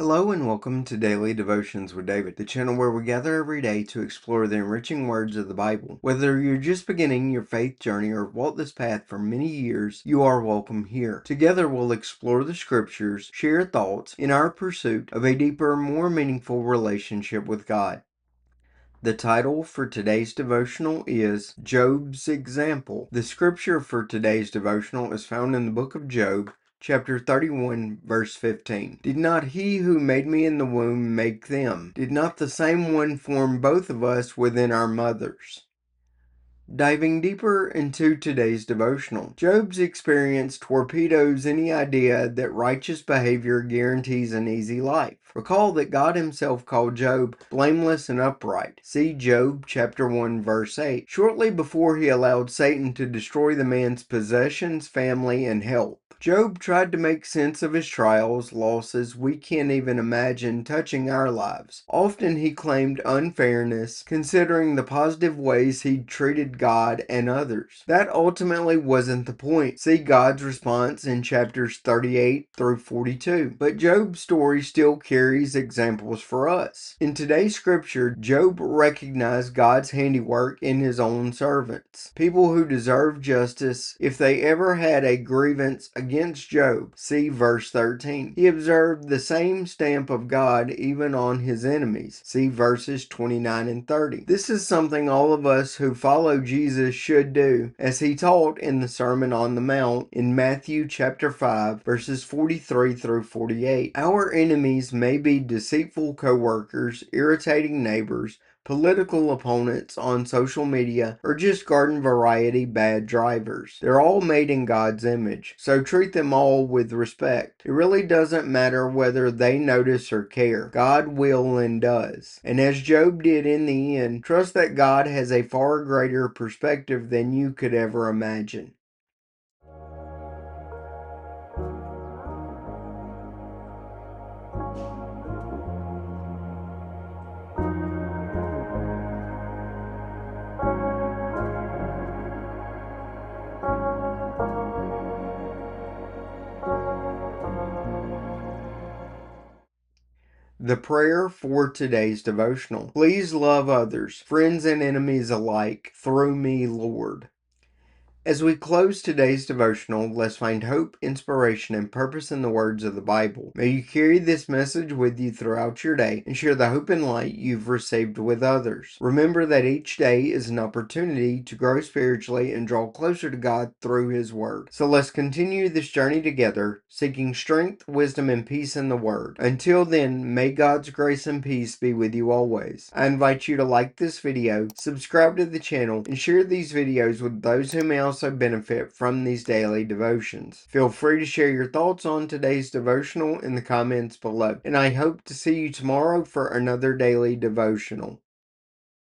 Hello and welcome to Daily Devotions with David, the channel where we gather every day to explore the enriching words of the Bible. Whether you're just beginning your faith journey or have walked this path for many years, you are welcome here. Together we'll explore the scriptures, share thoughts in our pursuit of a deeper, more meaningful relationship with God. The title for today's devotional is Job's Example. The scripture for today's devotional is found in the book of Job, chapter 31, verse 15. Did not he who made me in the womb make them? Did not the same one form both of us within our mothers? Diving deeper into today's devotional, Job's experience torpedoes any idea that righteous behavior guarantees an easy life. Recall that God himself called Job blameless and upright. See Job chapter 1 verse 8, shortly before he allowed Satan to destroy the man's possessions, family, and health. Job tried to make sense of his trials, losses we can't even imagine touching our lives. Often he claimed unfairness, considering the positive ways he'd treated God and others. That ultimately wasn't the point. See God's response in chapters 38 through 42. But Job's story still carries examples for us. In today's scripture, Job recognized God's handiwork in his own servants, people who deserve justice if they ever had a grievance against Job. See verse 13. He observed the same stamp of God even on his enemies. See verses 29 and 30. This is something all of us who follow Jesus should do, as he taught in the Sermon on the Mount in Matthew chapter 5, verses 43 through 48. Our enemies may be deceitful coworkers, irritating neighbors, political opponents on social media, or just garden variety bad drivers. They're all made in God's image, so treat them all with respect. It really doesn't matter whether they notice or care. God will and does. And as Job did in the end, trust that God has a far greater perspective than you could ever imagine. The prayer for today's devotional. Please love others, friends and enemies alike, through me, Lord. As we close today's devotional, let's find hope, inspiration, and purpose in the words of the Bible. May you carry this message with you throughout your day and share the hope and light you've received with others. Remember that each day is an opportunity to grow spiritually and draw closer to God through His Word. So let's continue this journey together, seeking strength, wisdom, and peace in the Word. Until then, may God's grace and peace be with you always. I invite you to like this video, subscribe to the channel, and share these videos with those who may also benefit from these daily devotions. Feel free to share your thoughts on today's devotional in the comments below, and I hope to see you tomorrow for another daily devotional.